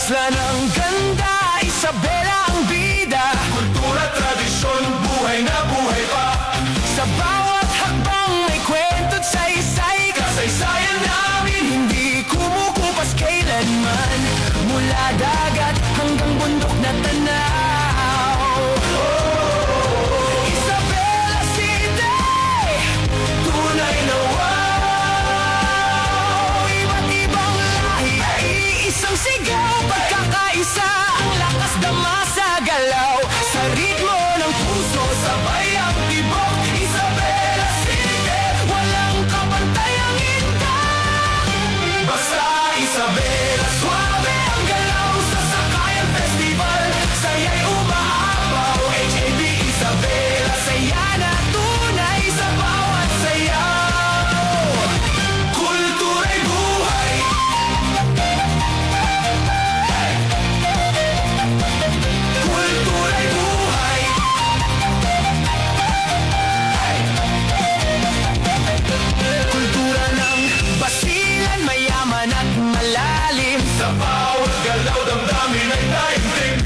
Isla ng ganda, Isabela ang bida. Kultura, tradisyon, buhay na buhay pa. Sa bawat hakbang may kwento't saysay. Kasaysayan namin, hindi kumukupas kailanman. Mula dagat hanggang bundok na tanaw. Isabela City, tunay na wow. Iba't ibang lahi, iisang sigaw. Pagkakaisa, ang lakas dama sa galaw. Sa ritmo ng puso, sabay ang tibok. Isabela City, walang kapantayang intak. Basta Isabela, suabe ang galaw. Sa Sakayan Festival, saya'y umaapaw. HAB Isabela, saya na tunay sa bawat sayaw. Kultura'y buhay. Kultura'y buhay. Kultura ng Basilan, mayaman at malalim. Sa bawat galaw, damdamin ay daigdig.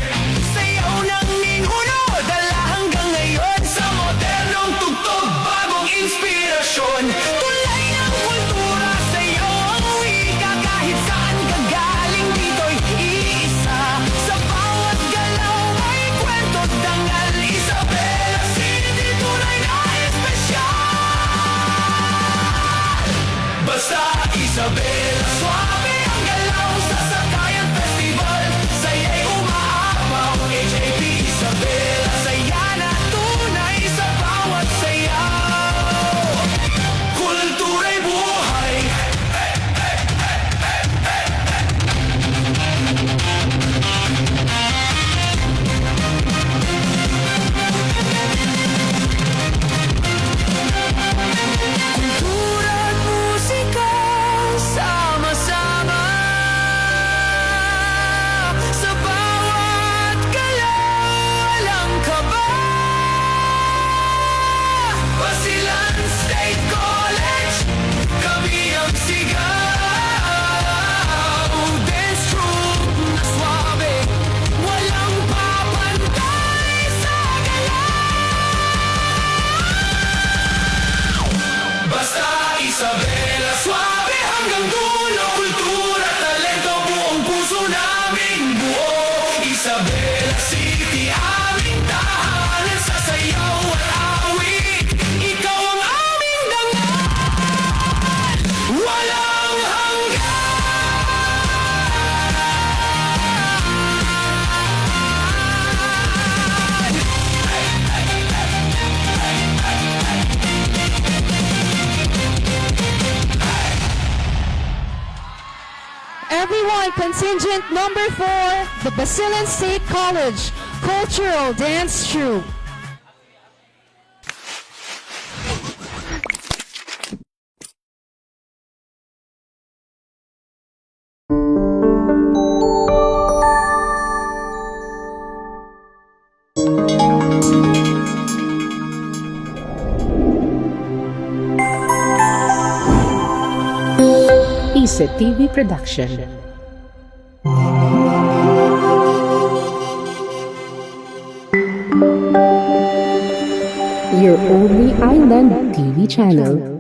Sayaw ng ninuno, dala hanggang ngayon. Sa modernong tugtog, bagong inspirasyon. Tulay ng kultura, sayaw ang wika. Kahit saan ka galing, dito'y iisa. Sa bawat galaw, may kwento't dangal. Isabela City, tunay na espesyal. Basta Isabela, suabe ang galaw. Sa Sakayan Festival, saya'y umaapaw. HAB Isabela, saya na tunay sa bawat sayaw. Kultura'y buhay. Kultura at musika, sama-sama. Sa bawat galaw, walang kaba. Basilan State College, kami ang sigaw. Dance troupe na suabe, walang papantay sa galaw. Basta Isabela, suabe hanggang dulo. Kultura, talento, buong puso namin buo. Isabela City, aming tahanan. Sa sayaw at awit, ikaw ang aming dangal. Walang Everyone, contingent number 4, the Basilan State College Cultural Dance Troupe. Isa TV Production. Your only island TV channel.